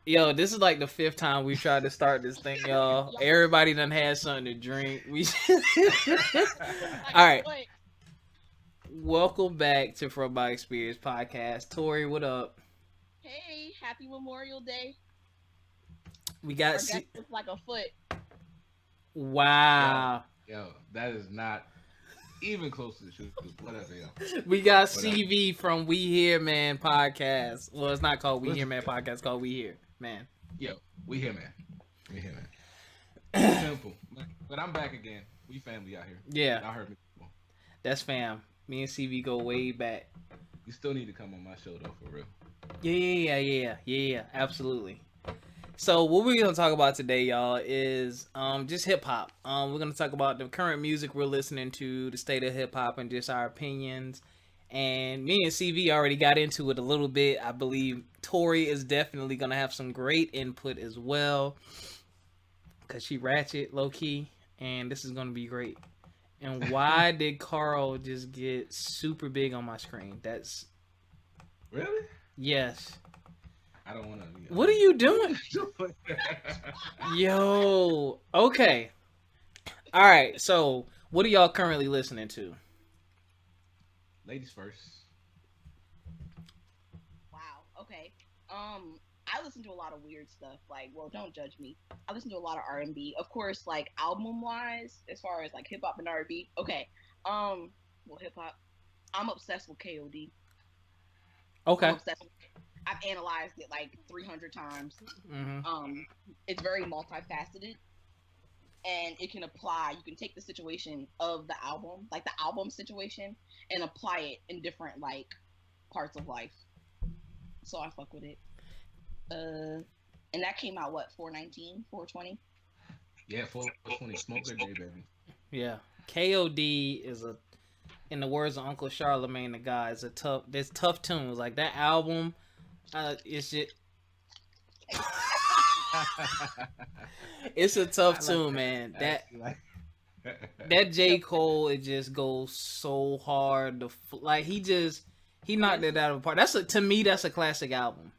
Yo, this is like the fifth time we've tried to start this thing, y'all. Everybody done had something to drink. All right. Welcome back to From My Experience podcast. Tori, what up? Hey, happy Memorial Day. We got Our guest looks like a foot. Wow. Yo, that is not even close to the truth. Whatever, yo. We got CV from We Here Man podcast. Well, it's not called We Here Man podcast. It's called We Here Man. Yo, We Here Man. We Here Man. Simple. But I'm back again. We family out here. Yeah. Y'all heard me before. That's fam. Me and CV go way back. You still need to come on my show though, for real. Yeah. Absolutely. So what we're gonna talk about today, y'all, is just hip hop. We're gonna talk about the current music we're listening to, the state of hip hop, and just our opinions. And me and CV already got into it a little bit. I believe Tori is definitely gonna have some great input as well, cause she ratchet low key, and this is gonna be great. And why did Carl just get super big on my screen? That's really yes. I don't want to. What are you doing? Yo. Okay. All right. So, what are y'all currently listening to? Ladies first. Wow. Okay. I listen to a lot of weird stuff. Like, well, don't judge me. I listen to a lot of R&B. Of course, like album wise, as far as like hip hop and R&B. Okay. Well, hip hop. I'm obsessed with KOD. Okay. I'm obsessed with I've analyzed it like 300 times. Mm-hmm. It's very multifaceted, and it can apply. You can take the situation of the album, like the album situation, and apply it in different like parts of life. So I fuck with it. And that came out what 419, 420. Yeah, 420 Smoker Day, baby. Yeah, KOD is a, in the words of Uncle Charlemagne the God, is a tough. There's tough tunes like that album. It's just it's a tough tune, man. That J. Cole, it just goes so hard. Like he knocked it out of the park. To me that's a classic album.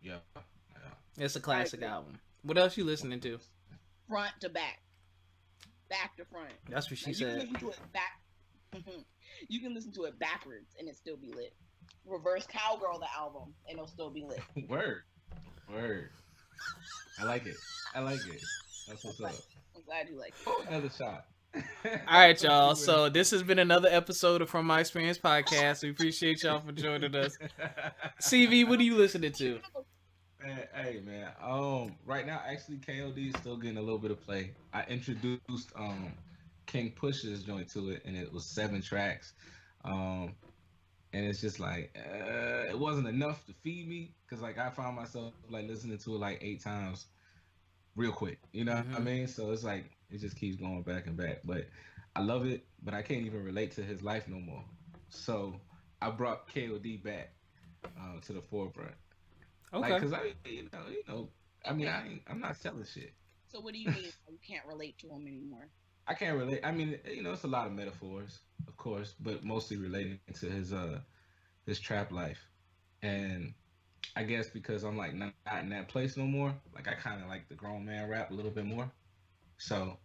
Yeah. It's a classic album. What else you listening to? Front to back, back to front. That's what she said. You can listen to it back. You can listen to it backwards and it still be lit. Reverse Cowgirl the album and it'll still be lit. Word. I like it. That's what's up. I'm glad you like it. Another shot. All right, y'all. So this has been another episode of From My Experience podcast. We appreciate y'all for joining us. CV, what are you listening to? Hey man. Right now actually KOD is still getting a little bit of play. I introduced King Push's joint to it, and it was 7 tracks. And it's just like it wasn't enough to feed me, because like I found myself like listening to it like 8 times real quick, you know what I mean? So it's like it just keeps going back and back. But I love it, but I can't even relate to his life no more. So I brought KOD back to the forefront. Okay. Like, cause you know, I mean, I'm not selling shit. So what do you mean you can't relate to him anymore? I can't relate. I mean, you know, it's a lot of metaphors, of course, but mostly relating to his trap life. And I guess because I'm like not in that place no more, like I kind of like the grown man rap a little bit more. So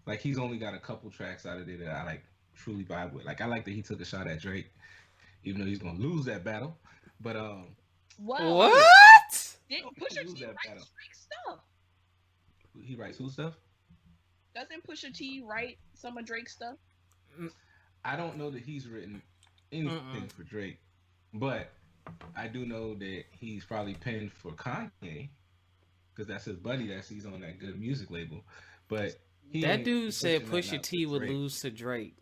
like he's only got a couple tracks out of there that I like truly vibe with. Like I like that he took a shot at Drake, even though he's gonna lose that battle. But what? Didn't Pusha T write Drake stuff? He writes who stuff? Doesn't Pusha T write some of Drake's stuff? I don't know that he's written anything for Drake, but I do know that he's probably penned for Kanye, because that's his buddy. He's on that Good Music label. But that dude said Pusha T would lose to Drake.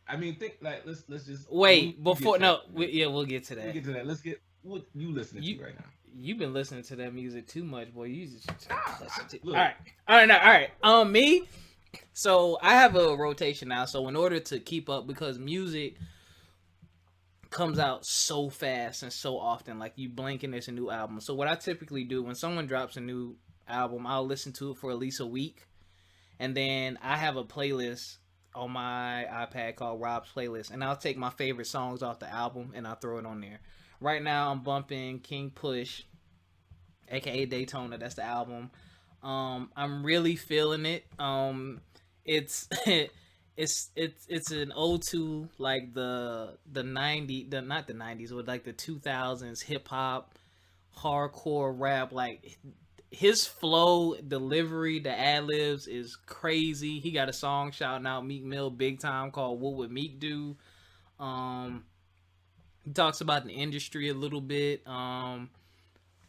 I mean, think like let's just wait before we'll get to that. We'll get to that. Let's get what you listening to right now. You've been listening to that music too much, boy. You just all right. Me. So I have a rotation now. So in order to keep up, because music comes out so fast and so often, like you blink and there's a new album. So what I typically do when someone drops a new album, I'll listen to it for at least a week, and then I have a playlist on my iPad called Rob's Playlist, and I'll take my favorite songs off the album and I'll throw it on there. Right now I'm bumping King Push aka Daytona. That's the album. I'm really feeling it. It's it's an ode to like the 90 the not the 90s but like the 2000s hip hop, hardcore rap. Like his flow, delivery, the ad libs is crazy. He got a song shouting out Meek Mill big time called "What Would Meek Do." Um, he talks about the industry a little bit.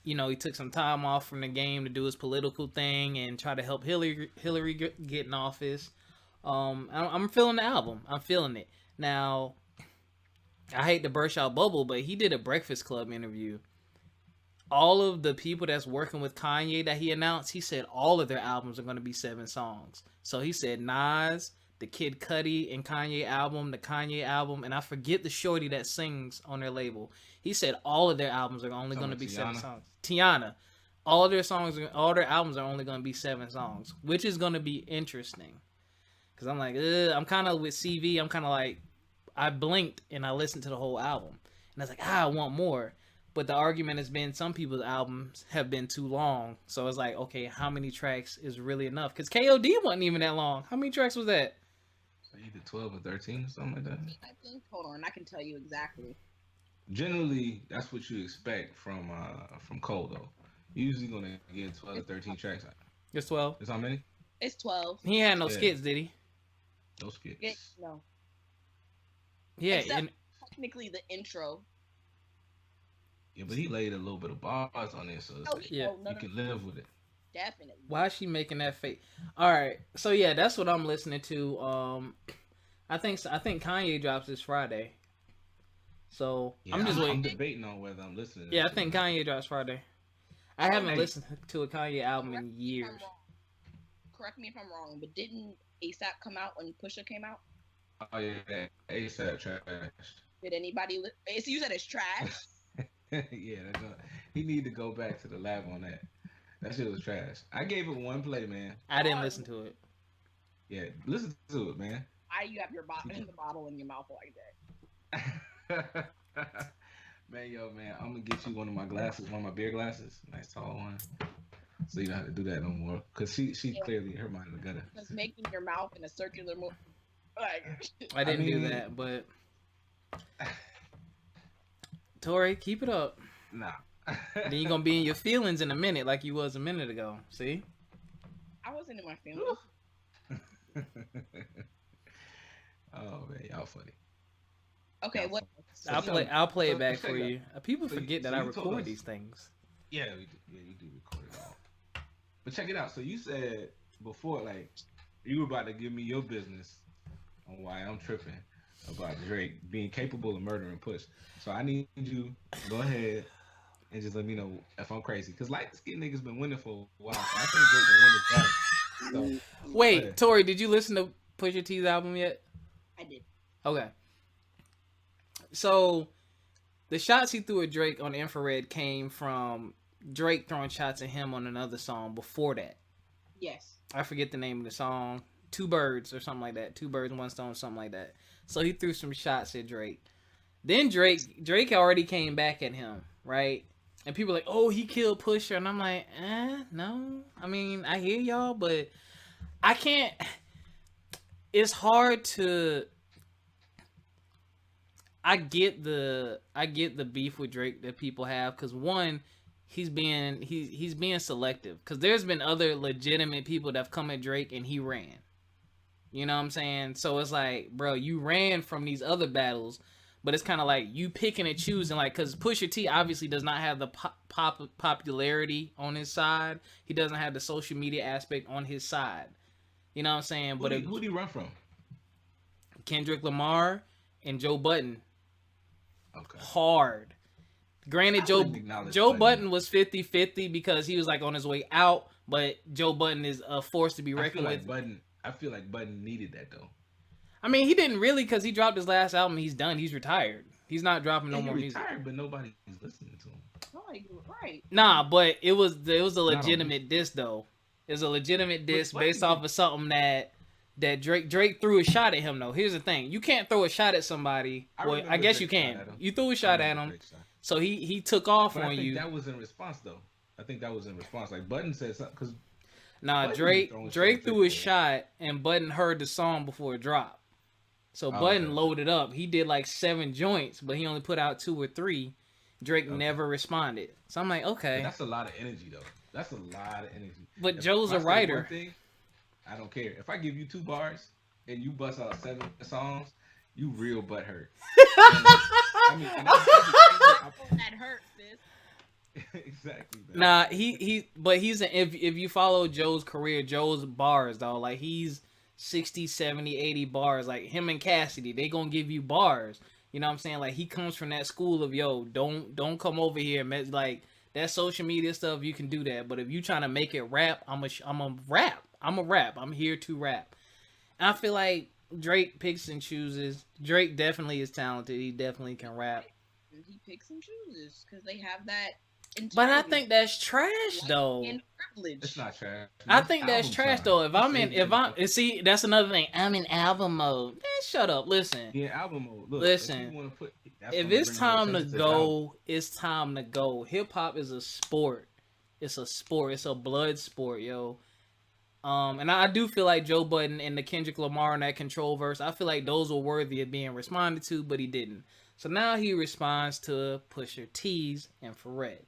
You know, he took some time off from the game to do his political thing and try to help Hillary get in office. I'm feeling the album. I'm feeling it. Now, I hate to burst out bubble, but he did a Breakfast Club interview. All of the people that's working with Kanye that he announced, he said all of their albums are going to be 7 songs. So he said Nas, the Kid Cudi and Kanye album, the Kanye album, and I forget the shorty that sings on their label. He said all of their albums are only going to be 7 songs. Tiana. All their albums are only going to be 7 songs, which is going to be interesting. Because I'm like, I'm kind of with CV. I'm kind of like, I blinked and I listened to the whole album. And I was like, I want more. But the argument has been some people's albums have been too long. So it's like, okay, how many tracks is really enough? Because KOD wasn't even that long. How many tracks was that? So either 12 or 13 or something like that. I think, hold on, I can tell you exactly. Generally, that's what you expect from Cole, though. Usually gonna get 12 or 13 tracks out. It's 12. It's how many? It's 12. He had no skits, did he? No skits. No. Yeah, Except technically the intro. Yeah, but he laid a little bit of bars on it, so it's like, yeah, you can live with it. Definitely. Why is she making that face? All right, so yeah, that's what I'm listening to. I think Kanye drops this Friday. So yeah, I'm just waiting. I'm debating on whether I'm listening. Yeah, I think Kanye drops Friday. I haven't listened to a Kanye album in years. Correct me if I'm wrong, but didn't ASAP come out when Pusha came out? Oh yeah, ASAP trash. Did anybody? So you said it's trash. Yeah, he need to go back to the lab on that. That shit was trash. I gave it one play, man. I didn't listen to it. Yeah, listen to it, man. Why you have your bottle in your mouth like that? Man, I'm gonna get you one of my glasses, one of my beer glasses, nice tall one. So you don't have to do that no more. Cause she clearly her mind in the gutter. Just making your mouth in a circular move. Like, I didn't do that, but Tori, keep it up. Nah. Then you're gonna be in your feelings in a minute, like you was a minute ago. See? I wasn't in my feelings. Oh man, y'all funny. Okay, what? I'll play it back for you. People forget that I record these things. Yeah, we do. Yeah, you do record it all. But check it out. So you said before, like, you were about to give me your business on why I'm tripping about Drake being capable of murdering Push. So I need you to go ahead and just let me know if I'm crazy. Because light skinned niggas been winning for a while. So I think Drake will win this battle. So, wait, Tori, did you listen to Pusha T's album yet? I did. Okay. So the shots he threw at Drake on Infrared came from Drake throwing shots at him on another song before that. Yes. I forget the name of the song. 2 Birds or something like that. 2 Birds, 1 Stone, something like that. So he threw some shots at Drake. Then Drake already came back at him, right? And people were like, oh, he killed Pusha. And I'm like, no. I mean, I hear y'all, but I can't. It's hard to. I get the beef with Drake that people have, because one, he's being selective, because there's been other legitimate people that have come at Drake and he ran. You know what I'm saying? So it's like, bro, you ran from these other battles, but it's kind of like you picking and choosing, like, because Pusha T obviously does not have the popularity on his side. He doesn't have the social media aspect on his side. You know what I'm saying? But who'd he run from? Kendrick Lamar and Joe Budden. Okay. Hard. Granted, Joe Budden was 50-50 because he was like on his way out, but Joe Budden is a force to be reckoned with. I feel like Budden needed that though. I mean, he didn't really, because he dropped his last album. He's done. He's retired. He's not dropping no more music. Retired, but nobody's listening to him. Right. Nah, but it was a legitimate diss though. It was a legitimate diss based off of something that Drake threw a shot at him though. Here's the thing: you can't throw a shot at somebody. Well, I guess you can. You threw a shot at him, so he took off on you. That was in response though. I think that was in response. Like Button said something because Nah, Button be throwing shit on Drake threw his Drake. shot, and Button heard the song before it dropped. So Oh, okay, Button okay. loaded up. He did like 7 joints, but he only put out 2 or 3. Drake Okay. never responded. So I'm like, But okay. that's a lot of energy though. That's a lot of energy. But If Joe's I a say one writer. thing, I don't care. If I give you 2 bars and you bust out 7 songs, you real butt hurt. And I mean, and That hurts, sis. exactly, man. Nah, but he's if you follow Joe's career, Joe's bars though, like he's 60, 70, 80 bars. Like him and Cassidy, they gonna give you bars. You know what I'm saying? Like he comes from that school of don't come over here, man. Like that social media stuff, you can do that. But if you trying to make it rap, I'm a rap. I'm a rap. I'm here to rap. And I feel like Drake picks and chooses. Drake definitely is talented. He definitely can rap. He picks and chooses because they have that. But I integrity, think that's trash light, though. and privilege. It's not trash. I This think that's album trash fine. though. If He I'm saved if I'm everything. see, that's another thing. I'm in album mode. Man, shut up. Listen. Yeah, album mode. Look, Listen, if you want to put, that's If gonna it's bring more time to attention the album. go, it's time to go. Hip hop is a sport. It's a sport. It's a blood sport, yo. And I do feel like Joe Budden and the Kendrick Lamar and that Control verse, I feel like those were worthy of being responded to, but he didn't. So now he responds to Pusha T's and Pharrell.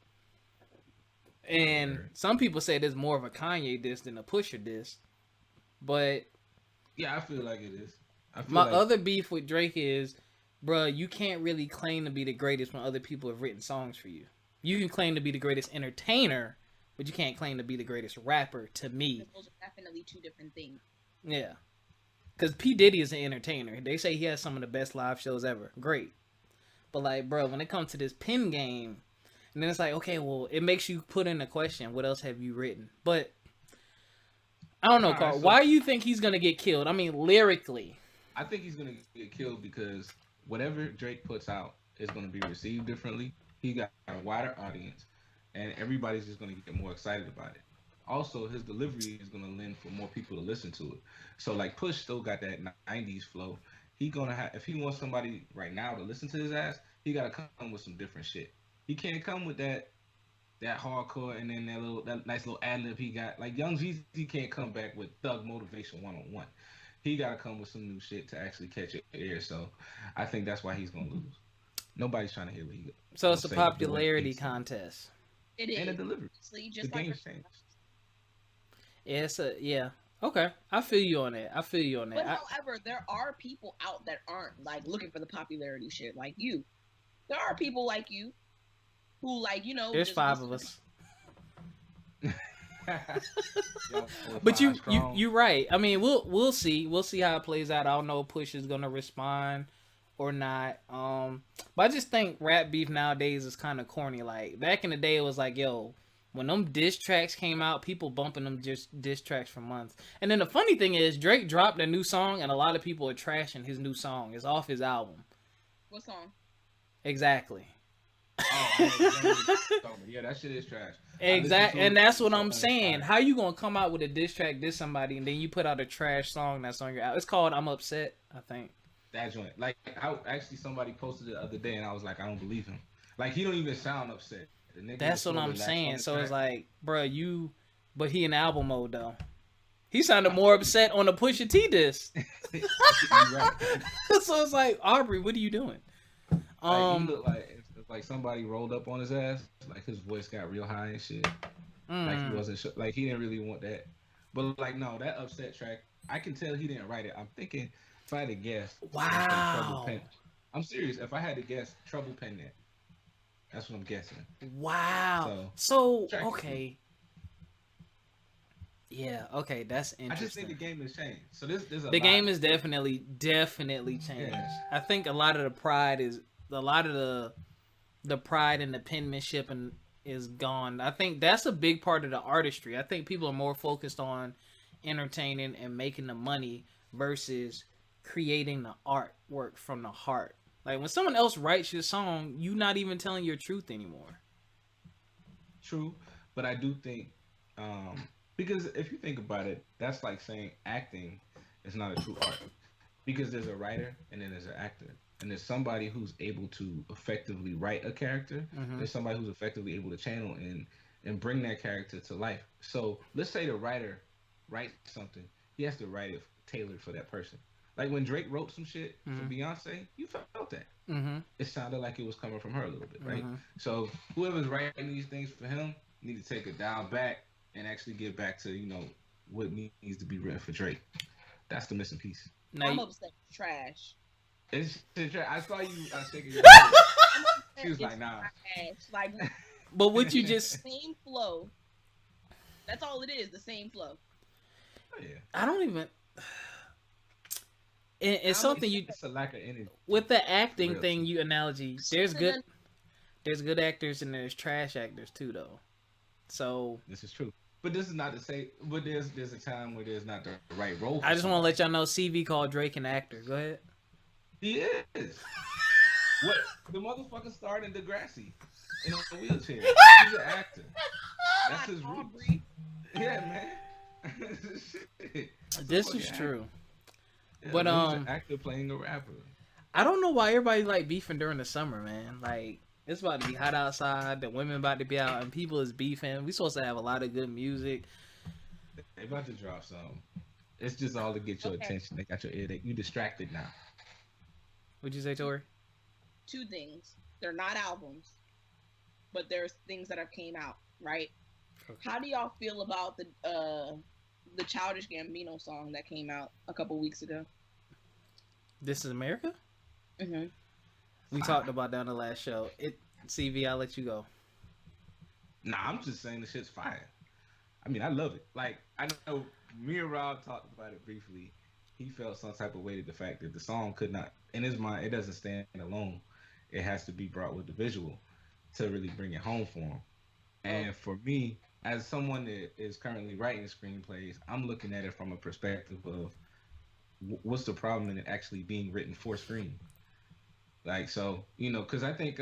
And some people say there's more of a Kanye diss than a Pusha diss. But Yeah, I feel like it is. I feel my like other beef with Drake is, bruh, you can't really claim to be the greatest when other people have written songs for you. You can claim to be the greatest entertainer, but you can't claim to be the greatest rapper to me. Those are definitely two different things. Yeah. Because P. Diddy is an entertainer. They say he has some of the best live shows ever. Great. But, like, bro, when it comes to this pen game, and then it's like, okay, well, it makes you put in a question, what else have you written? But, I don't know, Alright, Carl. so- Why do you think he's going to get killed? I mean, lyrically. I think he's gonna get killed because whatever Drake puts out is gonna be received differently. He got a wider audience, and everybody's just gonna get more excited about it. Also, his delivery is gonna lend for more people to listen to it. So, like, Push still got that '90s flow. He gonna have, if he wants somebody right now to listen to his ass, he gotta come with some different shit. He can't come with that hardcore and then that nice little ad lib he got. Like Young Jeezy can't come back with Thug Motivation 101. He gotta come with some new shit to actually catch your ear. So I think that's why he's gonna lose. Nobody's trying to hear what he. So it's a say, do what he popularity thinks. contest. It is. And a delivery. Honestly, The just like game's changed. Yeah. Okay. I feel you on that. But however, there are people out that aren't like looking for the popularity shit like you. There are people like you who like, There's just 5 of listen- us. Yo, But five strong. you right. I mean, we'll see. We'll see how it plays out. I don't know if Push is gonna respond or not. But I just think rap beef nowadays is kind of corny. Like back in the day, it was like, yo, when them diss tracks came out, people bumping them just diss tracks for months. And then the funny thing is, Drake dropped a new song, and a lot of people are trashing his new song. It's off his album. What song? Exactly. Oh, I know exactly what you're talking about. Yeah, that shit is trash. Exactly, and that's what I'm saying. saying. How you gonna come out with a diss track, diss somebody, and then you put out a trash song that's on your album? It's called "I'm Upset," I think. That joint. Like, actually somebody posted it the other day, and I was like, I don't believe him. Like, he don't even sound upset. The nigga That's was what so I'm relaxed saying. on the So it's track. like, bruh, but he in album mode though. He sounded more upset on the Pusha T diss. You right. So it's like, Aubrey, what are you doing? Like, he looked like it's like somebody rolled up on his ass. Like his voice got real high and shit. Like he wasn't sure. Like he didn't really want that. But like no, that upset track, I can tell he didn't write it. I'm thinking if I had to guess, Wow. I'm serious. If I had to guess, Trouble penned that. That's what I'm guessing. Wow. So track is okay. Yeah. Okay. That's I just think interesting. the game has changed. So there's a The lot. game is definitely changed. Yeah. I think a lot of the pride the pride and the penmanship and is gone. I think that's a big part of the artistry. I think people are more focused on entertaining and making the money versus creating the artwork from the heart. Like when someone else writes your song, you not even telling your truth anymore. True, but I do think because if you think about it, that's like saying acting is not a true art because there's a writer and then there's an actor. And there's somebody who's able to effectively write a character. Mhm. There's somebody who's effectively able to channel and and bring that character to life. So let's say the writer writes something, he has to write it tailored for that person. Like when Drake wrote some shit for Mm-hmm. Beyonce, you felt that. Mm-hmm. It sounded like it was coming from her a little bit, right? Mm-hmm. So whoever's writing these things for him need to take a dial back and actually get back to what needs to be written for Drake. That's the missing piece. Now, I'm upset. It's trash. I saw you shaking your head. I'm upset. She was It's like, nah. trash. Like but what you just, same flow. That's all it is. The same flow. Oh, yeah. I don't even. It's something you It's a lack of energy. with the acting Real. thing. You analogy. There's good actors and there's trash actors too, though. So This is true. But this is not to say. But there's a time where there's not the right role. For I just want to somebody. let y'all know CV called Drake an actor. Go ahead. He is. What the motherfucker starred in Degrassi in a wheelchair. He's an actor. That's his roots. Aubrey. Yeah, man. Shit. This is true. Yeah, But he's an actor playing a rapper. I don't know why everybody like beefing during the summer, man. Like it's about to be hot outside. The women about to be out, and people is beefing. We supposed to have a lot of good music. They about to drop some. It's just all to get your attention. They got your ear. You distracted now. What'd you say, Tori? Two things. They're not albums, but there's things that have came out, right? Okay. How do y'all feel about the Childish Gambino song that came out a couple weeks ago? This is America? Mm-hmm. We talked about that on the last show. CV, I'll let you go. Nah, I'm just saying the shit's fire. I mean, I love it. Like, I know me and Rob talked about it briefly. He felt some type of way to the fact that the song could not, in his mind, it doesn't stand alone. It has to be brought with the visual to really bring it home for him. And for me, as someone that is currently writing screenplays, I'm looking at it from a perspective of what's the problem in it actually being written for screen. Like, so, because I think,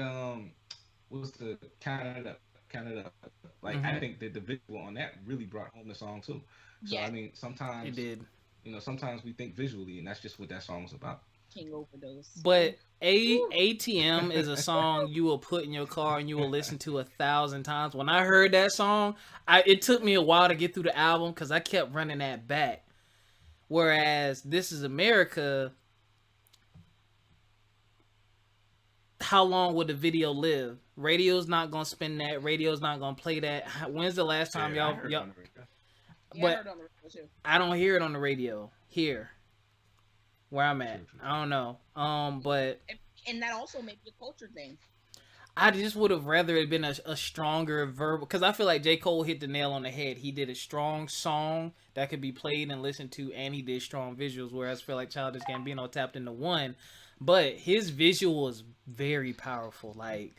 what's the Canada, like, I think that the visual on that really brought home the song too. So, Yeah. I mean, sometimes, It did. Sometimes we think visually, and that's just what that song was about. King Overdose. But ATM is a song you will put in your car and you will listen to 1,000 times. When I heard that song, it took me a while to get through the album because I kept running that back. Whereas This Is America, how long would the video live? Radio's not gonna spin that. Radio's not gonna play that. When's the last time y'all? Yeah, But I heard on the radio too. I don't hear it on the radio here, where I'm at. True. I don't know. But And that also may be a culture thing. I just would have rather it been a stronger verbal, because I feel like J. Cole hit the nail on the head. He did a strong song that could be played and listened to, and he did strong visuals, whereas I feel like Childish Gambino tapped into one, but his visual was very powerful, like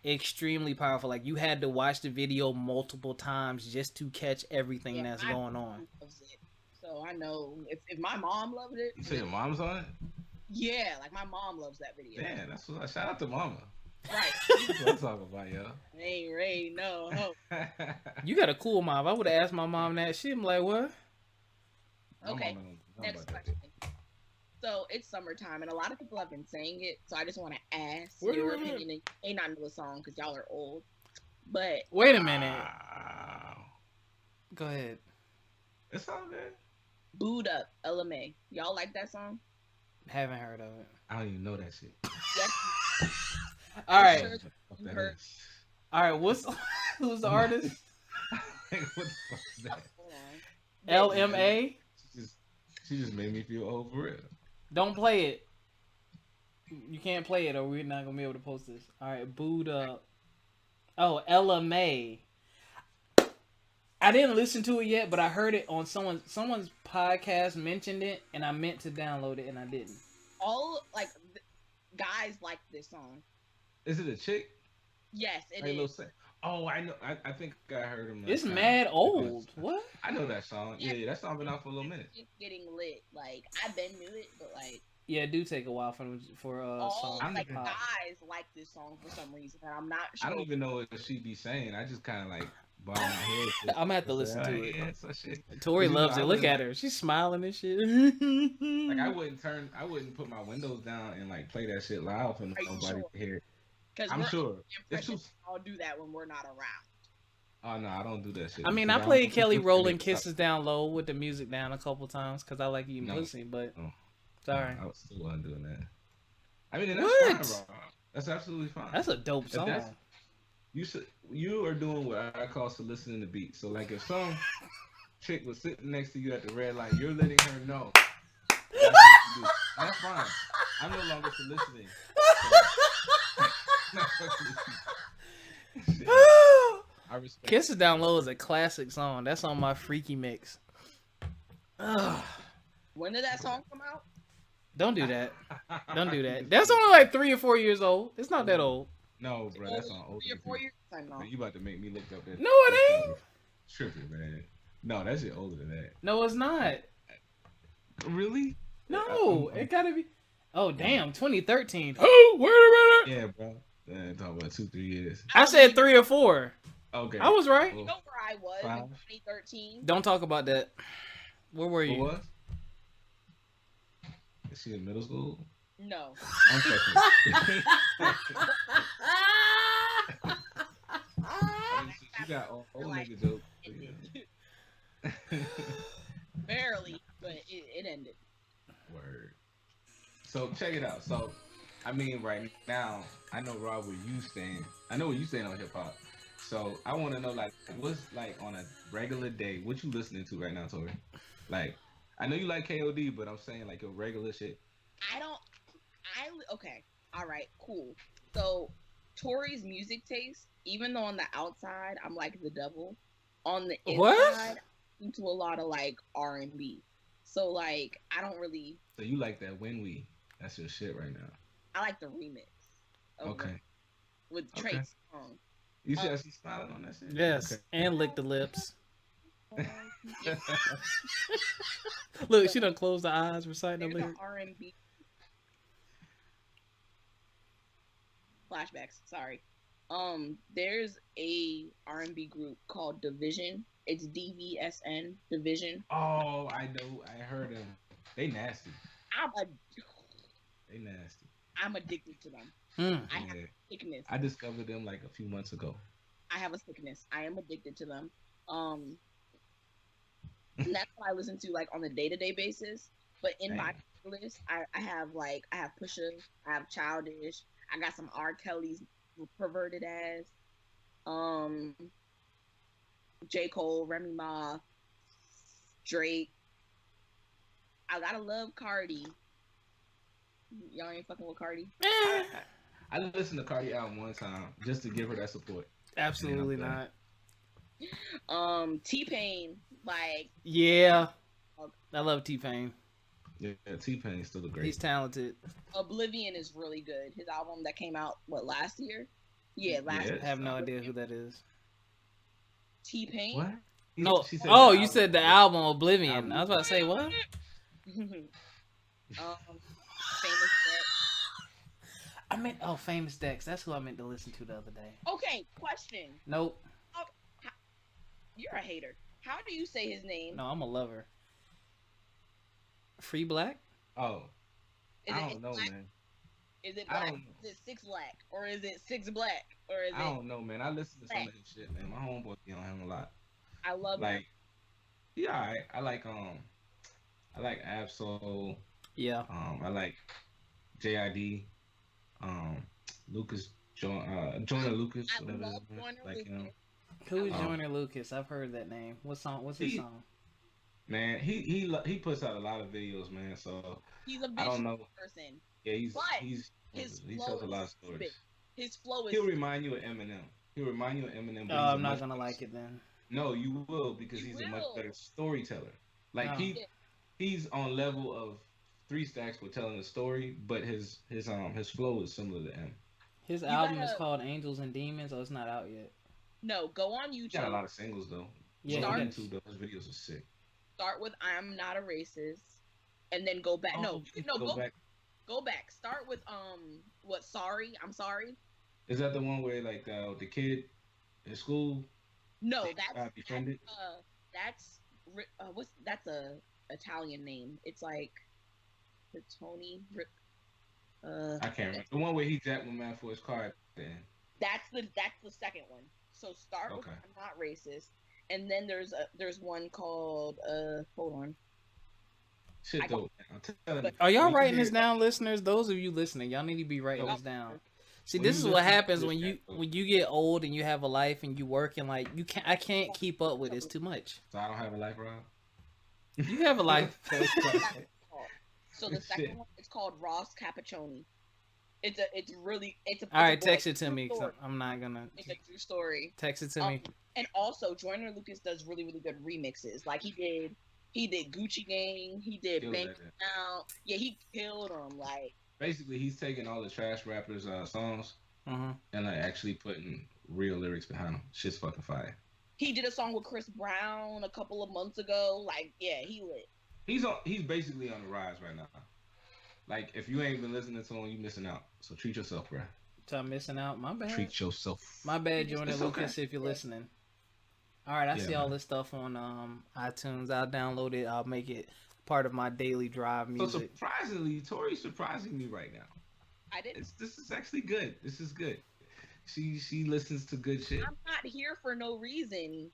extremely powerful. Like you had to watch the video multiple times just to catch everything that's going on. Loves it. So I know if my mom loved it. You say your mom's on it? Yeah, like my mom loves that video. Man, that's what shout out to mama. Right. That's what I'm talking about, yo. Ain't Ray, no. You got a cool mom. I would have asked my mom that. She'd be like, what? Okay, next question. So it's summertime, and a lot of people have been saying it, so I just want to ask your opinion. And may not know the song because y'all are old, but Wait a minute. Go ahead. It's all good. Booed Up, LMA. Y'all like that song? Haven't heard of it. I don't even know that shit. Yes. All right. Sure. What that Heard. is. All right. Who's the artist? Like, what the fuck is that? Hold on. LMA. She just made me feel old for real. Don't play it. You can't play it, or we're not gonna be able to post this. All right. Booed Up. Oh, LMA. I didn't listen to it yet, but I heard it on someone's podcast mentioned it, and I meant to download it, and I didn't. All guys like this song. Is it a chick? Yes, it Like is. Oh, I know. I think I heard him. It's mad old. What? I know that song. Yeah, that song been out for a little minute. It's getting lit. Like I've been knew it, but like Yeah, it do take a while for all songs like to pop. guys like this song for some reason, and I'm not sure. I don't even know what she be saying. I just kind of like bob my head. I'm gonna have to listen to it. Yeah, so shit. Tori You know, loves I it. Look wouldn't- at her. She's smiling and shit. Like I wouldn't put my windows down and like play that shit loud for Are you nobody sure? to hear. Because I'm sure. It's too. I'll do that when we're not around. Oh no, I don't do that shit. I mean, Because I I don't played want people Kelly to think Rowland it's something. "Kisses Down Low" with the music down a couple times because I like eating No, pussy. But no, no, sorry, I still wasn't doing that. I mean, and that's fine, bro. what? That's absolutely fine. That's a dope If that's song. you are doing what I call soliciting the beat. So like if some chick was sitting next to you at the red light, you're letting her know that's what you do. And that's fine. I'm no longer soliciting. So that's perfectly shit. I respect "Kisses that. Down Low" is a classic song. That's on my freaky mix. Ugh. When did that song come out? Don't do that. Don't do You that. can That's say, only like 3 or 4 years old. It's not that old. no, bro, that Only song older 3 or 4 than years? I know. man, you about to make me look up that No, it discography. ain't. Tripping, man. No, that shit older than that. No, it's not. Really? No, it gotta be. Oh no. damn, 2013. Oh, wait a minute. Yeah, bro. Talking about 2-3 years. I don't said even 3 or 4. Okay. I was right. Well, know where I was in 5. 2013. Don't talk about that. Where were What you? was? Is she in middle school? No. I'm fucking. I mean, you got old Like, nigga jokes. ended. Barely, but it ended. Word. So check it out. So, I mean, right now, I know Rob where you stand. I know where you stand on hip hop. So I want to know, like, what's like on a regular day? What you listening to right now, Tori? Like, I know you like KOD, but I'm saying like your regular shit. I don't. Okay. All right. Cool. So, Tori's music taste, even though on the outside I'm like the devil, on the What? inside I'm into a lot of like R&B. So like I don't really. So you like that when we? That's your shit right now. I like the remix of Okay. with Okay. Trace's song. You see how she's smiling on that shit? Yes, and lick the lips. Yeah, Look, she done closed the eyes, reciting the there's an lyrics. R&B flashbacks. Sorry. There's a R&B group called Division. It's DVSN Division. Oh, I know. I heard them. They nasty. I'm a, They nasty. I'm addicted to them. I have Yeah. a sickness. I discovered them like a few months ago. I have a sickness. I am addicted to them. And that's what I listen to like on a day-to-day basis. But in my list, I have Pusha, I have Childish, I got some R. Kelly's perverted ass, J. Cole, Remy Ma, Drake. I gotta love Cardi. Y'all ain't fucking with Cardi? I listened to Cardi album one time just to give her that support. Absolutely Yeah, not. T-Pain, like Yeah, I love T-Pain. Yeah, T-Pain's still a great. He's talented. Oblivion is really good. His album that came out last year? Yeah, last Yeah. I have no idea who that is. T-Pain. What? No. She said Oh, the you album. said the album Oblivion. I was about to say what? Famous Dex. I meant Famous Dex. That's who I meant to listen to the other day. Okay, question. Nope. You're a hater. How do you say his name? No, I'm a lover. Free Black? Oh, Is I it don't know, black? man. Is it I black? don't know. Is it Six Black? Or is it Six Black? Or is I it don't know, man. I listen to some of his shit, man. My homeboy be on him a lot. I love him. Like, yeah, I like Absol. Yeah. I like JID. Lucas Joyner Lucas. I Whatever. love his name is. Joyner Like Lucas. Who is Oh. Joyner Lucas? I've heard that name. What song? What's his He- song? Man, he puts out a lot of videos, man. So He's a I don't visual know. person. Yeah, But he His tells flow a lot of is stories. stupid. His flow is He'll remind you of Eminem. But Oh, he's I'm a not much gonna better- like it then. No, you will because You he's a much will. better storyteller. Like Oh. he's on level of Three Stacks for telling a story, but his flow is similar to M. His You album is gotta- called Angels and Demons, so it's not out yet. No, go on He got a YouTube. lot of singles though. Yeah, Go he on does. YouTube though. His videos are sick. Start with I'm not a racist. And then go back. Oh, Go back. Go back. Start with sorry. I'm sorry. Is that the one where like the kid in school? No, They got befriended? that's a Italian name. It's like the Tony. I can't remember. The one where he jacked my man for his car at the end. That's the second one. So start with Okay. I'm not racist, and then there's one called hold on, Shit I got dope. I'm telling you, but Are y'all when you writing hear this down, listeners? Those of you listening, y'all need to be writing yo, this down. See, when this you is what listen happens to this, when you get old and you have a life and you work and like you can't I can't keep up with it. It's too much. so I don't have a life, Rob. You have a life. That's that's right. called. So the second Shit. one is called Ross Cappuccini. It's really All it's a right, boy. text it to True me because story. I'm not gonna It's a true story. text it to Um, me. and also Joyner Lucas does really good remixes. Like he did Gucci Gang, he did Killed Bank that. Out. Yeah, he killed them. Like Basically, he's taking all the trash rappers' songs Mm-hmm. and like actually putting real lyrics behind them. Shit's fucking fire. he did a song with Chris Brown a couple of months ago. Like yeah, he lit. He's on. He's basically on the rise right now. Like if you ain't been listening to him, you missing out. So treat yourself, bro. So I'm missing out. My bad. Treat yourself. My bad, He just, Jordan It's okay. Lucas, if you're yeah. listening. All right, I Yeah, see all man. this stuff on iTunes. I'll download it. I'll make it part of my daily drive So music. surprisingly, Tori's surprising me right now. I didn't. This is actually good. This is good. She listens to good shit. I'm not here for no reason.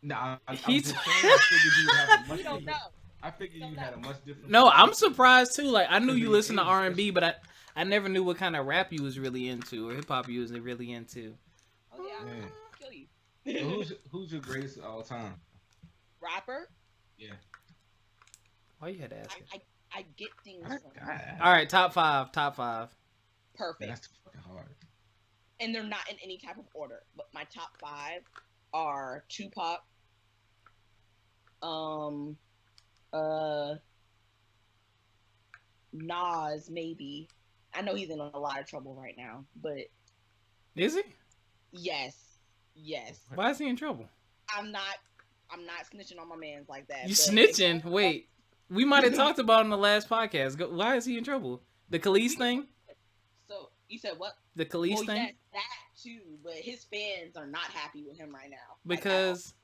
Nah, I'm He's- just saying. I figured you would have a much You don't know. different. I figured you had a much different. No, I'm surprised too. Like I knew Because you of listened to age, R&B, but I never knew what kind of rap you was really into or hip hop you was really into. Oh yeah, Man. I'll kill you. So who's your greatest of all time? Rapper? Yeah. Why you had to ask it? I get things I, from All right, top five. Man, perfect. that's too fucking hard. And they're not in any type of order. But my top 5 are Tupac, Nas, maybe. I know he's in a lot of trouble right now, but Is he? yes. Why is he in trouble? I'm not snitching on my man's like that. You but snitching? Wait, we might have talked about it in the last podcast. Why is he in trouble? The Khalees thing? So you said what? The Khalees Well, thing? yes, that too. But his fans are not happy with him right now. Because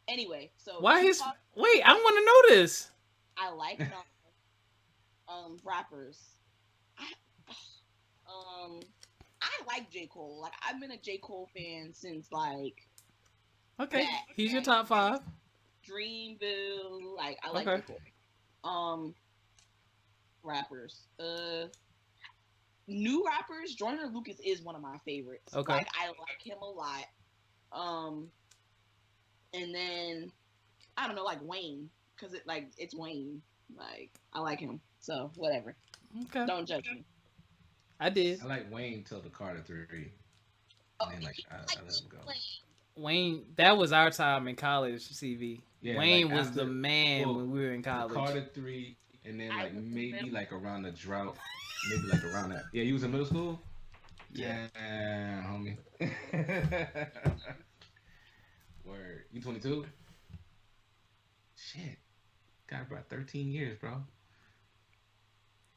anyway, so why his? Tupac, Wait, I want to know this. I like rappers. I like J. Cole. Like I've been a J. Cole fan since like Okay, Yeah. he's your top five. Dreamville. Like I like Okay. J. Cole. Rappers. New rappers. Joyner Lucas is one of my favorites. Okay. Like I like him a lot. And then I don't know, like Wayne, because it's Wayne. Like I like him. So whatever. Okay, Don't judge me. I did. I like Wayne till the Carter 3. Oh, And then like I let him go. Wayne, that was our time in college. CV. Yeah, Wayne like was the after- man well, when we were in The college. Carter 3, and then I like was in maybe middle- like around the drought, maybe like around that. Yeah, you was in middle school. Yeah. Damn, homie. Word. You 22? Shit. Got about 13 years, bro.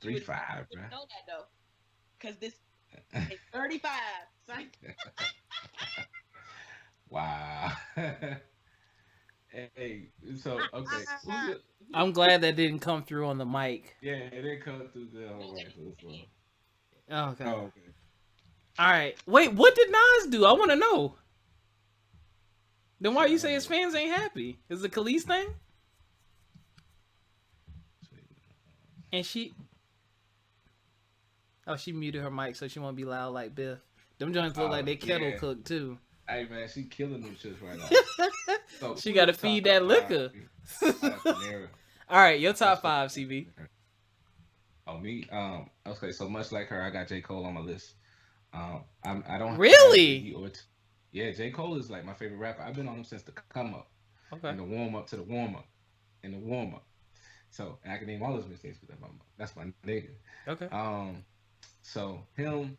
You would 3-5, bro. know that though, because this is 35. Son. Wow. Hey, so okay. Who's it? I'm glad that didn't come through on the mic. Yeah, it didn't come through good. All right, so it's fine. Okay. Oh, okay. All right. Wait, what did Nas do? I want to know. Then why you say his fans ain't happy? Is the Khalees thing? And she... Oh, she muted her mic so she won't be loud like Biff. Them joints look Oh, like they kettle yeah. cooked too. Hey man, she killing them shits right now. So, She who's gotta your top feed that five? liquor. That's Panera. All right, your top five, CB. Oh me, okay. So much like her, I got J. Cole on my list. I don't have Really? Biggie or yeah, J. Cole is like my favorite rapper. I've been on him since the come up, Okay. and the warm up to the warm up, and the warm up. So and I can name all his mistakes, but that's my nigga. Okay. So him,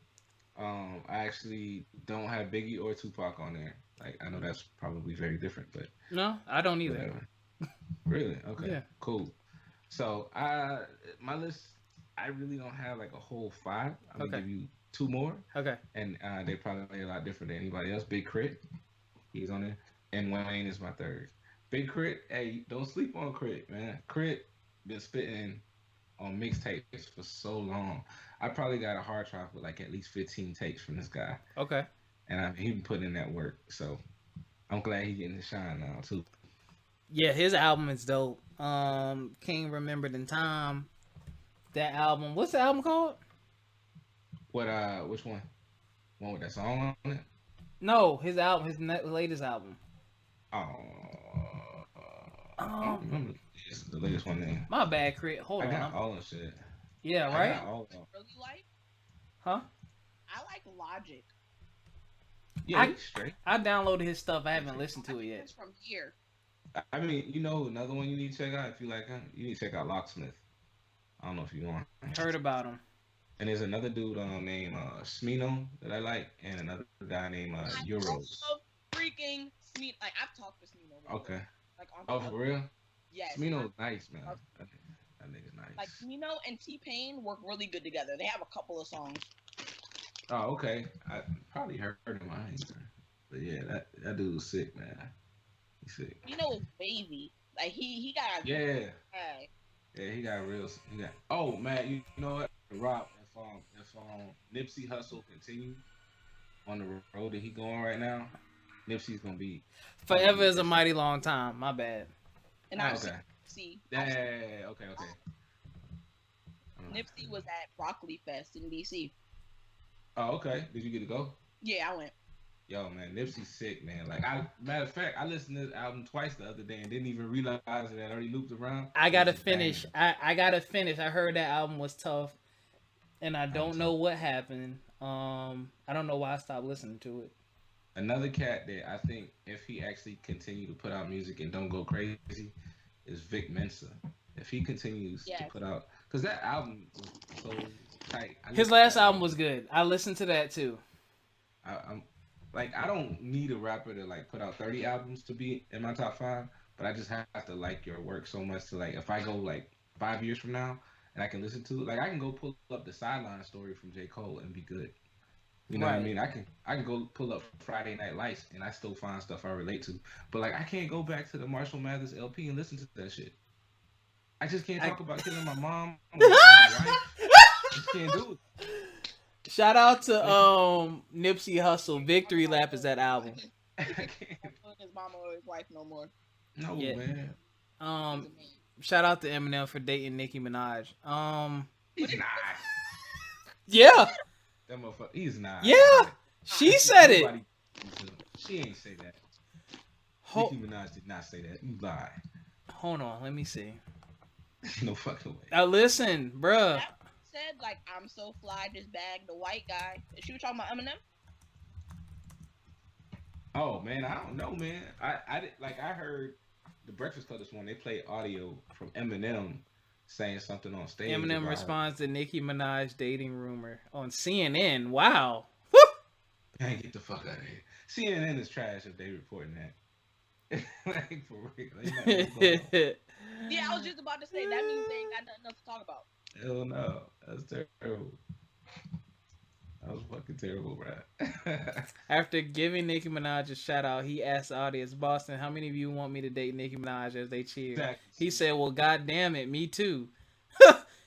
I actually don't have Biggie or Tupac on there. Like I know that's probably very different, but No, I don't either. whatever. Really? Okay. Yeah. Cool. So my list, I really don't have like a whole 5. I'm gonna Okay. give you 2 more, Okay. and they're probably a lot different than anybody else. Big Crit, he's on there, and Wayne is my 3rd. Big Crit, hey, don't sleep on Crit, man. Crit been spitting on mixtapes for so long. I probably got a hard drive with like at least 15 tapes from this guy. Okay. and he been putting in that work. So I'm glad he getting his shine now too. Yeah, his album is dope. King Remembered in Time. That album. What's the album called? What which one? One with that song on it? No, his album, latest album. Oh, I don't Um, remember the latest one there. my bad, Crit. Hold I on. got all the shit. Yeah, I right? got all of them. Really like? Huh? I like Logic. Yeah, I- he's straight. I downloaded his stuff. I haven't listened to it It's yet. from here. I mean, you know, another one you need to check out if you like him. You need to check out Locksmith. I don't know if you want. Heard about him. And there's another dude named Smino that I like, and another guy named I Euros. love freaking Smino. Like I've talked to Smino before. Okay. Like on Oh, for real? Yes. Smino's nice, man. Okay. That nigga's nice. Like Smino and T-Pain work really good together. They have a couple of songs. Oh, okay. I probably heard him. I ain't heard. But yeah, that dude was sick, man. He's sick. Smino is wavy. Like he got. Yeah. Hey. Yeah, he got real. He got. Oh man, you know what, Rob? If Nipsey Hussle continue on the road that he going right now, Nipsey's gonna be Forever is a mighty long time. My bad. And I okay. see. Yeah, okay. Nipsey was at Broccoli Fest in DC. Oh, okay. Did you get to go? Yeah, I went. Yo, man, Nipsey's sick, man. Like, matter of fact, I listened to this album twice the other day and didn't even realize that it already looped around. I gotta finish. I gotta finish. I heard that album was tough, and I don't know what happened. I don't know why I stopped listening to it. Another cat that I think if he actually continue to put out music and don't go crazy is Vic Mensa. If he continues to put out, because that album was so tight. His last album was good. I listened to that too. I'm like, I don't need a rapper to like put out 30 albums to be in my top 5, but I just have to like your work so much to like, if I go like 5 years from now and I can listen to it, like I can go pull up the Sideline Story from J. Cole and be good. You know what I mean? I can go pull up Friday Night Lights and I still find stuff I relate to. But like, I can't go back to the Marshall Mathers LP and listen to that shit. I just can't talk about killing my mom or my wife. I just can't do it. Shout out to Nipsey Hussle. Victory Lap is that album. I can't. His mama or his wife no more. No, Yeah. man. Shout out to Eminem for dating Nicki Minaj. He's not. Yeah. That motherfucker, he's not. Yeah. She said it. She ain't say that. Nicki Minaj did not say that. You lie. Hold on, let me see. No fucking way. Now listen, bruh. That said, like, I'm so fly, just bagged the white guy. Is she was talking about Eminem? Oh man, I don't know, man. I heard the Breakfast Club this morning. They played audio from Eminem saying something on stage. Eminem about responds to Nicki Minaj dating rumor on CNN. Wow. Woo! Hey, get the fuck out of here. CNN is trash if they reporting that. Like, for real. Yeah, I was just about to say that means they ain't got nothing else to talk about. Hell no. That's terrible. That was fucking terrible, bro. After giving Nicki Minaj a shout out, he asked the audience, Boston, how many of you want me to date Nicki Minaj as they cheer? Exactly. He said, well, god damn it, me too.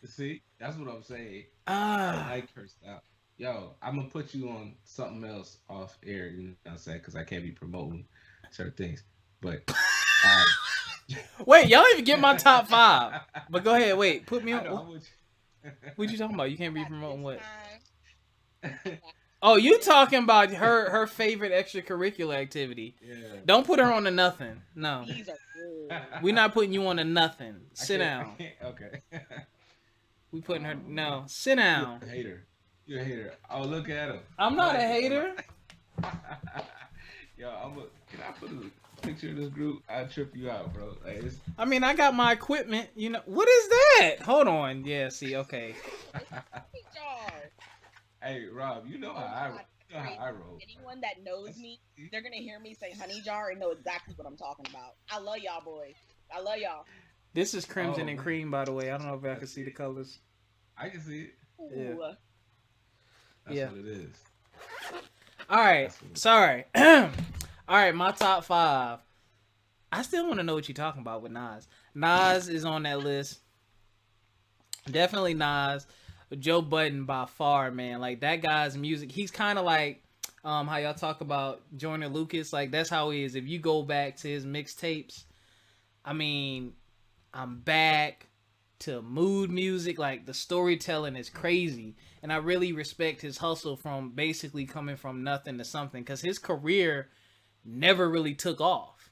See, that's what I'm saying. Ah. I like her style. Yo, I'm gonna put you on something else off air, you know what I'm saying? Because I can't be promoting certain things. But wait, y'all even get my top 5. But go ahead, wait, put me on. What you talking about? You can't be promoting what? Oh, you talking about her favorite extracurricular activity? Yeah. Don't put her on to nothing. No, These are good. we're not putting you on to nothing. Sit down. Okay. We putting her. No, sit down. You're a hater. You're a hater. Oh, look at him. I'm not a hater. Yo, can I put a picture of this group? I'll trip you out, bro. Like, I mean, I got my equipment. You know what is that? Hold on. Yeah. See. Okay. Hey, Rob, you know how I roll. Anyone that knows me, they're gonna hear me say honey jar and know exactly what I'm talking about. I love y'all boys. I love y'all. This is crimson and cream, by the way. I don't know if I can see the colors. I can see it. Ooh. That's what it is. All right. Sorry. All right. My top 5. I still want to know what you're talking about with Nas. Nas is on that list. Definitely Nas. Joe Budden by far, man. Like that guy's music. He's kind of like, How y'all talk about Joyner Lucas, like that's how he is. If you go back to his mixtapes, I mean, I'm back to mood music. Like the storytelling is crazy, and I really respect his hustle from basically coming from nothing to something. Because his career never really took off.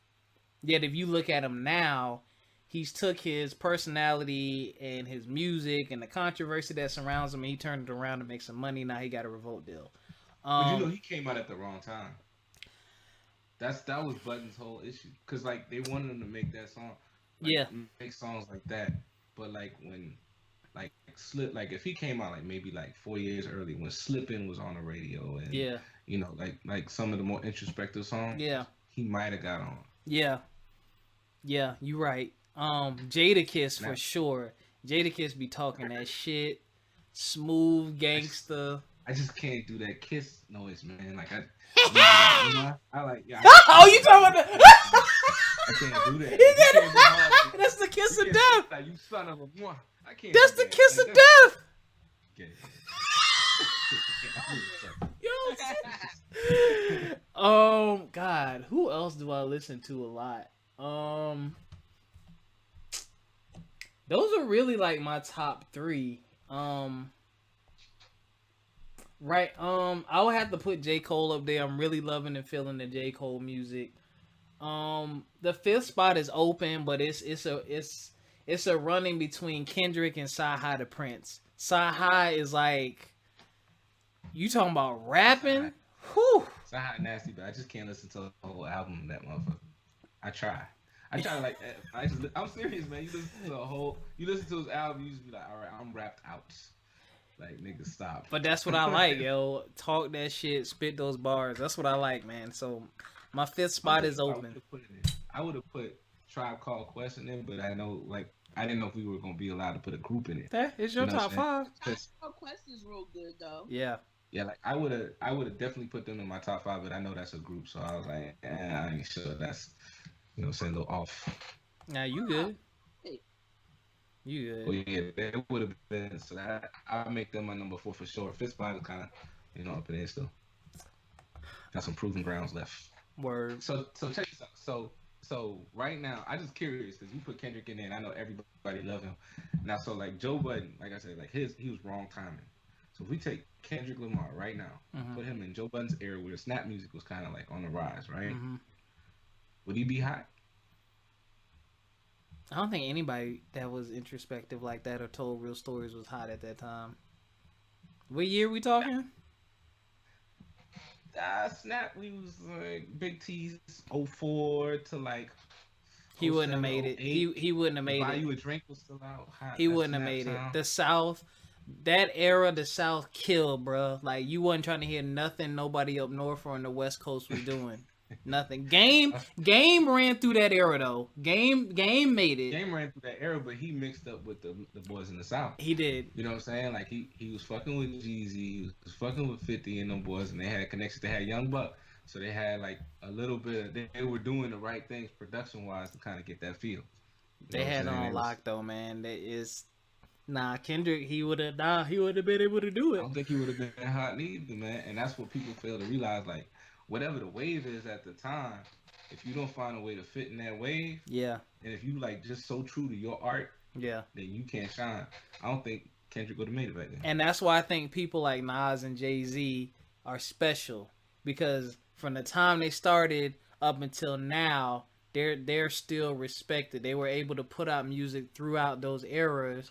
Yet if you look at him now, he's took his personality and his music and the controversy that surrounds him, and he turned it around to make some money. Now he got a Revolt deal. But you know, Um, he came out at the wrong time. That was Button's whole issue. Cause like they wanted him to make that song, like yeah, make songs like that. But like when like Slip, like if he came out like maybe like 4 years early when Slippin' was on the radio and yeah, you know like some of the more introspective songs, yeah, he might have got on. yeah, yeah. You right. Jada Kiss for Now sure. Jada Kiss be talking that shit, smooth I just gangster. I just can't do that kiss noise, man. Like I need to like I like yeah Oh, you talking about the? I can't do that. You Like you got can't be hard. it. That's the You kiss of can't say death. like you son of a mwah. I can't That's do the that. kiss Like of that's death. okay. God, who else do I listen to a lot? Those are really like my top three. Right. I would have to put J. Cole up there. I'm really loving and feeling the J. Cole music. The fifth spot is open, but it's a running between Kendrick and Sci-Hi the Prince. Sci-Hi is like you talking about rapping. Whew. It's not hot nasty, but I just can't listen to the whole album of that motherfucker. I try. I try to like. I'm serious, man. You listen to a whole. You listen to his album. You just be like, all right, I'm rapped out. Like nigga, stop. But that's what I like, yo. Talk that shit, spit those bars. That's what I like, man. So my fifth I'm spot thinking is if I open. would have put it in. I would have put Tribe Called Quest in there, but I know like I didn't know if we were gonna be allowed to put a group in it. That is You your know what top I'm saying? five. 'Cause, Quest is real good though. Yeah. yeah, like I would have definitely put them in my top five, but I know that's a group, so I was like, I ain't sure that's saying a little off. Now you good. You Well, good. yeah, that would have been so that I make them my number four for sure. Fifth spot is kind of up in there still. Got some proving grounds left. Word. So check this out. So right now, I just curious because you put Kendrick in there, and I know everybody love him. Now, so like Joe Budden, like I said, like he was wrong timing. So if we take Kendrick Lamar right now, put him in Joe Budden's era where snap music was kind of like on the rise, right? Would he be hot? I don't think anybody that was introspective like that or told real stories was hot at that time. What year we talking? Snap, we was like Big T's 04 to like He wouldn't have 07, made it. 08. He wouldn't have made Buy it. You a Drink was still out hot. He That wouldn't have Snap made it. sound. The South, that era, the South killed, bro. Like you wasn't trying to hear nothing nobody up north or on the West Coast was doing. Nothing. Game ran through that era though. Game made it. Game ran through that era, but he mixed up with the boys in the South. He did. You know what I'm saying? Like he was fucking with Jeezy, he was fucking with 50 and them boys, and they had connections. They had Young Buck, so they had like a little bit. They were doing the right things production wise to kind of get that feel. They had it on lock though, man. That is Kendrick. He would have been able to do I it. don't think he would have been hot neither, man. And that's what people fail to realize. Like whatever the wave is at the time, if you don't find a way to fit in that wave, Yeah. and if you like just so true to your art, Yeah. then you can't shine. I don't think Kendrick would have made it back then. And that's why I think people like Nas and Jay-Z are special because from the time they started up until now, they're still respected. They were able to put out music throughout those eras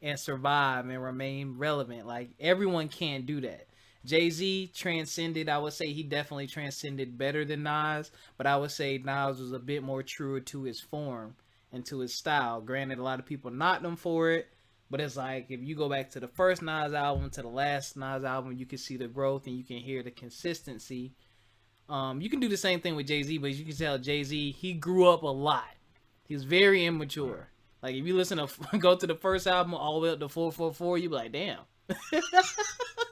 and survive and remain relevant. Like everyone can't do that. Jay-Z transcended. I would say he definitely transcended better than Nas, but I would say Nas was a bit more truer to his form and to his style. Granted, a lot of people knocked him for it, but it's like if you go back to the first Nas album to the last Nas album, you can see the growth and you can hear the consistency. You can do the same thing with Jay-Z, but you can tell Jay-Z, he grew up a lot. He was very immature. Like if you listen to go to the first album all the way up to 444, you be like, damn.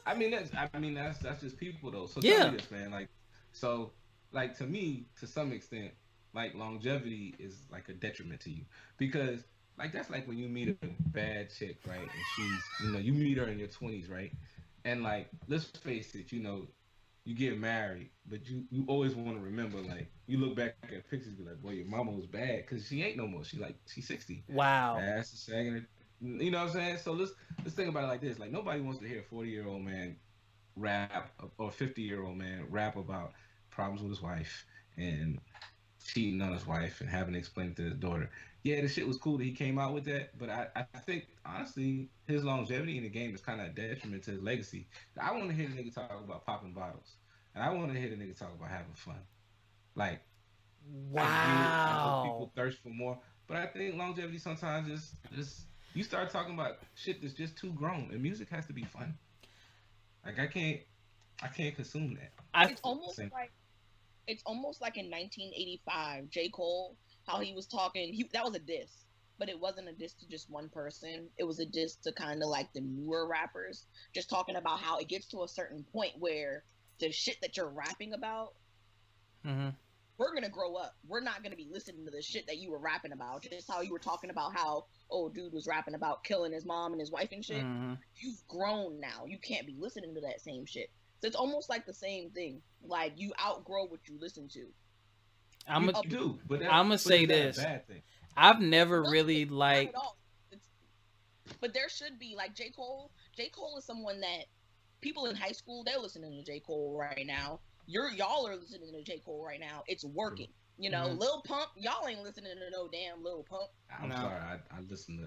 I mean that's just people though. So Yeah. tell me this, man. Like to me, to some extent, like longevity is like a detriment to you because like that's like when you meet a bad chick, right? And she's you meet her in your 20s, right? And like let's face it, you get married, but you always want to remember, like, you look back at pictures, be like, boy, your mama was bad because she ain't no more. She's 60. Wow. Ass is sagging. You know what I'm saying? So let's think about it like this. Like, nobody wants to hear a 40-year-old man rap, or a 50-year-old man rap about problems with his wife and cheating on his wife and having to explain it to his daughter. Yeah, the shit was cool that he came out with that, but I think honestly his longevity in the game is kind of a detriment to his legacy. I want to hear the nigga talk about popping bottles, and I want to hear the nigga talk about having fun. Like, I get it. I know Wow. people thirst for more, but I think longevity sometimes just you start talking about shit that's just too grown, and music has to be fun. Like, I can't consume that. I It's almost Same. like in 1985, J. Cole, how he was talking. That was a diss, but it wasn't a diss to just one person. It was a diss to kind of like the newer rappers, just talking about how it gets to a certain point where the shit that you're rapping about, mm-hmm. we're gonna grow up. We're not gonna be listening to the shit that you were rapping about. Just how you were talking about how old dude was rapping about killing his mom and his wife and shit. Mm-hmm. You've grown now. You can't be listening to that same shit. So it's almost like the same thing. Like, you outgrow what you listen to. I'm You a, do, but I'm gonna but say is that a this. bad thing? I've never No, really not like. at all. It's, but there should be, like, J. Cole. J. Cole is someone that people in high school, they're listening to J. Cole right now. Y'all are listening to J. Cole right now. It's working. You know, Mhm. Lil Pump, y'all ain't listening to no damn Lil Pump. I'm No. sorry. I listen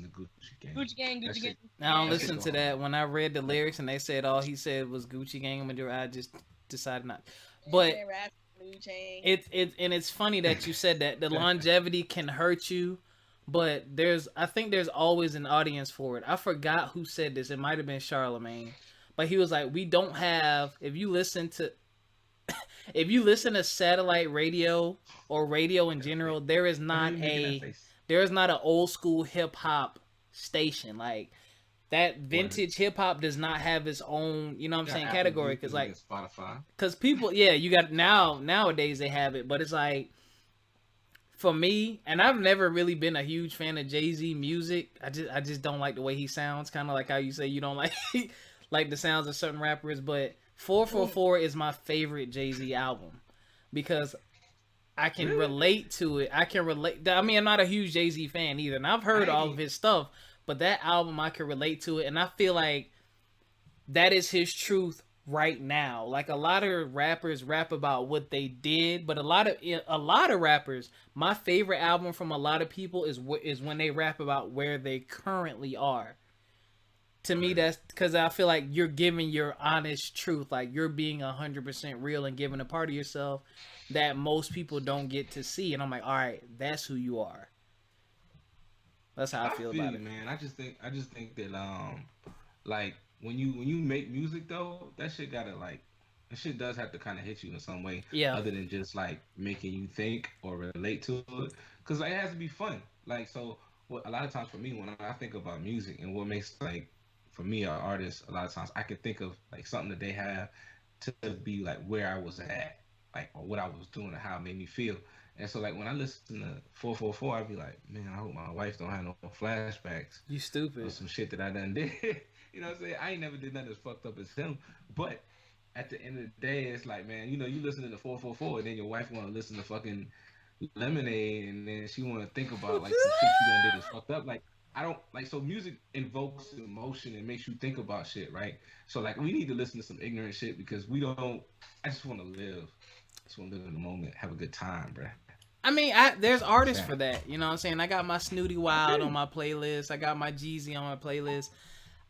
to Gucci Gang. Gucci Gang, That Gucci shit, Gang. I don't that shit listen go to hard. that. When I read the lyrics and they said all he said was Gucci Gang, I just decided not. But it's funny that you said that the longevity can hurt you, but I think there's always an audience for it. I forgot who said this. It might have been Charlemagne, but he was like, we don't have. If you listen to satellite radio or radio in general, Why are you making that face? there is not an old school hip hop station like that. Word. Vintage hip hop does not have its own, you know what I'm You got saying, Apple category, because Music like and Spotify. because people, yeah, you got nowadays they have it, but it's like for me, and I've never really been a huge fan of Jay-Z music. I just don't like the way he sounds, kind of like how you say you don't like like the sounds of certain rappers, but 444 is my favorite Jay-Z album because I can Really? relate to it. I can relate. I mean, I'm not a huge Jay-Z fan either, and I've heard I all of ain't. his stuff, but that album I can relate to it, and I feel like that is his truth right now. Like a lot of rappers rap about what they did, but a lot of rappers, my favorite album from a lot of people is when they rap about where they currently are. To me, Word. that's because I feel like you're giving your honest truth, like you're being 100% real and giving a part of yourself that most people don't get to see. And I'm like, all right, that's who you are. That's how I I feel feel about you, it. man. I just think that like when you make music though, that shit does have to kind of hit you in some way, Yeah. other than just like making you think or relate to it, because like, it has to be fun. Like, so what a lot of times for me when I think about music and what makes, like, for me, an artist, a lot of times I can think of like something that they have to be like where I was at, like, or what I was doing or how it made me feel. And so, like, when I listen to 444, I'd be like, man, I hope my wife don't have no flashbacks You or stupid. some shit that I done did. You know what I'm saying? I ain't never did nothing as fucked up as him. But at the end of the day, it's like, man, you listening to 444, and then your wife want to listen to fucking Lemonade, and then she want to think about like some shit you done did is fucked up. Like, I don't like, so music invokes emotion and makes you think about shit, right? So like, we need to listen to some ignorant shit because we don't. I just want to live. I just want to live in the moment, have a good time, bruh. I mean, That's there's all I'm artists saying. for that. You know what I'm saying? I got my Snooty I Wild feel on you. my playlist. I got my Jeezy on my playlist.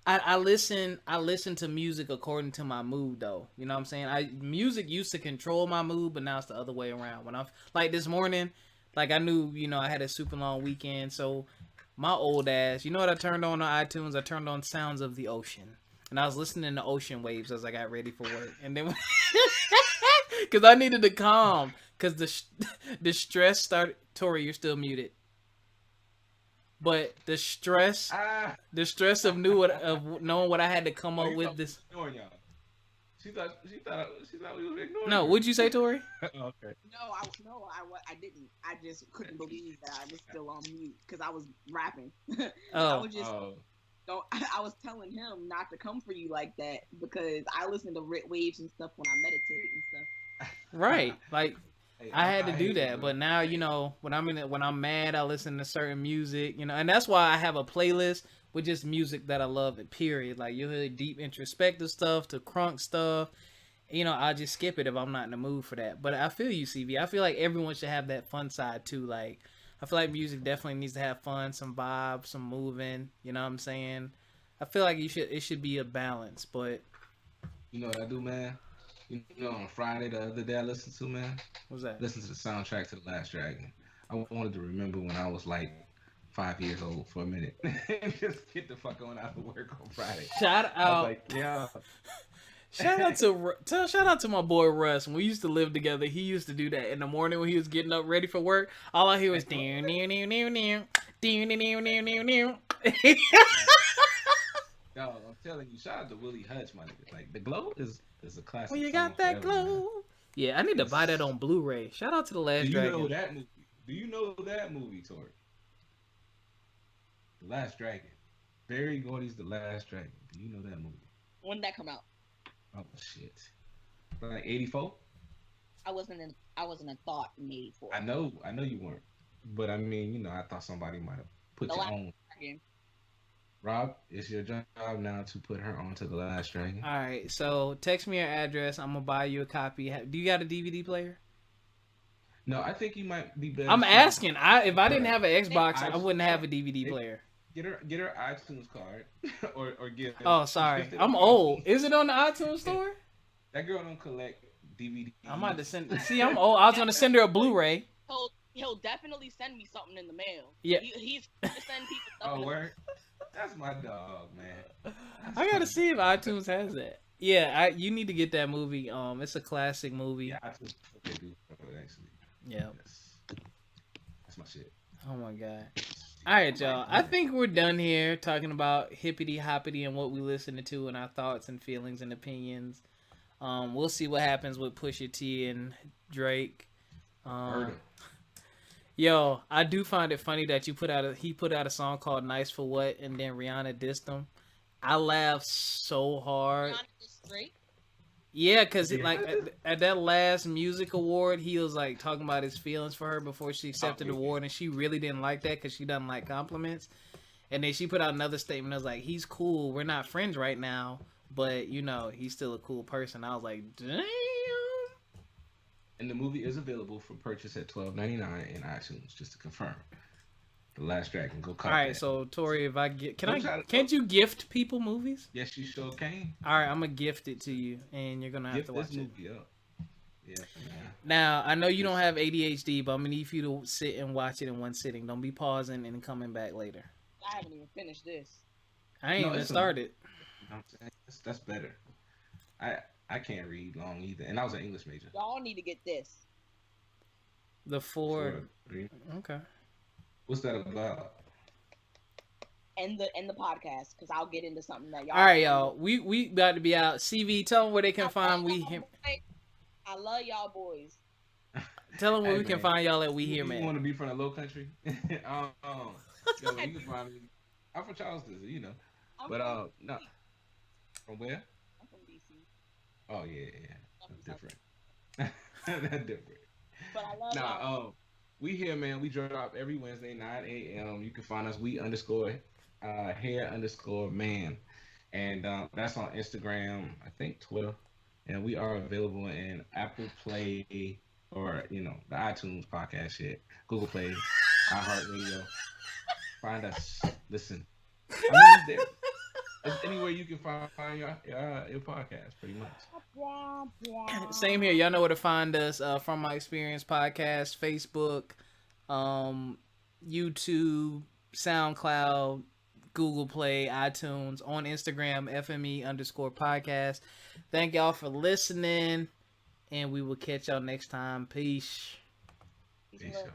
I listen to music according to my mood though. You know what I'm saying? Music used to control my mood, but now it's the other way around. When I'm like this morning, like I knew, I had a super long weekend, so my old ass, you know what I turned on iTunes? I turned on Sounds of the Ocean. And I was listening to ocean waves as I got ready for work. And then cuz I needed to calm cuz the stress started. Tori, you're still muted. But Ah. the stress of knowing what I had to come Oh, up you with thought we this. was ignoring y'all. She thought we was ignoring No, her. what'd you say, Tori? Okay. I didn't. I just couldn't believe that I was still on mute because I was rapping. I Oh, was just Oh. Don't. I was telling him not to come for you like that because I listen to Rit Waves and stuff when I meditate and stuff. Right. Like Hey, I had to I do hear you, that, bro. but now when when I'm mad, I listen to certain music, and that's why I have a playlist with just music that I love. Period. Like you'll hear deep introspective stuff to crunk stuff. I just skip it if I'm not in the mood for that. But I feel you, CV. I feel like everyone should have that fun side too. Like I feel like music definitely needs to have fun, some vibe, some moving. You know what I'm saying? I feel like it should be a balance. But You know what I do, man? You know, on Friday the other day I listened to, man. what's that? Listen to the soundtrack to The Last Dragon. I wanted to remember when I was like 5 years old for a minute and just get the fuck on out of work on Friday. Shout I was out. like, yeah. Shout out to my boy Russ. When we used to live together, he used to do that in the morning when he was getting up ready for work. All I hear was down, down, down, down, down, down, down, down, down, down. Dog, I'm telling you, shout out to Willie Hutch, my nigga. Like, The Glow is a classic When you song got that forever, man. glow. Yeah, I need to buy that on Blu-ray. Shout out to The Do Last you know Dragon. that movie? Do you know that movie, Tori? The Last Dragon. Barry Gordy's The Last Dragon. Do you know that movie? When did that come out? Oh shit. Like 84? I wasn't a thought in '84. I know you weren't. But I mean, I thought somebody might have put The you Last on. Dragon. Rob, it's your job now to put her onto The Last Dragon. All right, so text me your address. I'm gonna buy you a copy. Do you got a DVD player? No, I think you might be better. I'm suited- asking. If I didn't have an Xbox, I wouldn't have a DVD player. Get her iTunes card, or get. Oh, sorry. I'm old. Is it on the iTunes store? That girl don't collect DVD. I'm about to send. See, I'm old. I was gonna send her a Blu-ray. He'll definitely send me something in the mail. Yeah. He's gonna send people stuff. Oh, in the word. That's my dog, man. I gotta see if iTunes has that. Yeah, you need to get that movie. It's a classic movie. Yeah, iTunes they do actually. Yeah. That's my shit. Oh my god. All right, y'all. I think we're done here talking about hippity hoppity and what we listening to and our thoughts and feelings and opinions. We'll see what happens with Pusha T and Drake. Yo, I do find it funny that he put out a song called "Nice for What" and then Rihanna dissed him. I laughed so hard. Straight. Yeah, because at that last music award, he was like talking about his feelings for her before she accepted the award, and she really didn't like that because she doesn't like compliments. And then she put out another statement that was like, "He's cool. We're not friends right now, but he's still a cool person." I was like, "Damn." And the movie is available for purchase at $12.99 in iTunes, just to confirm. The Last Dragon. Go cop All right, that. so Tori, if I get, Don't can't you gift people movies? Yes, you sure can. All right, I'm gonna gift it to you, and you're gonna have Gift to watch this it. movie up. Yeah, man. Now, I know you don't have ADHD, but I'm gonna need you to sit and watch it in one sitting. Don't be pausing and coming back later. I haven't even finished this. I ain't even started. You know what I'm saying? That's better. I can't read long either, and I was an English major. Y'all need to get this. The four. Three. Okay. What's that about? And the podcast, because I'll get into something that y'all. All right, y'all. We about to be out. CV, tell them where they can find we him. I love y'all boys. Tell them where Hey, we can man. find y'all at We Here, You Man. want to be from the Low Country? Yo, you can find me. I'm from Charleston, I'm But from no. From where? I'm from DC. Oh yeah. I'm That's from different. That's different. But I love y'all. We here, man. We drop every Wednesday 9 a.m. You can find us _hair_man, and that's on Instagram, I think Twitter, and we are available in Apple Play or the iTunes podcast shit, Google Play, iHeartRadio. Find us, listen. I mean, it's there. It's anywhere you can find your podcast, pretty much. Same here. Y'all know where to find us. From My Experience Podcast, Facebook, YouTube, SoundCloud, Google Play, iTunes, on Instagram, FME_podcast. Thank y'all for listening, and we will catch y'all next time. Peace. Peace, y'all.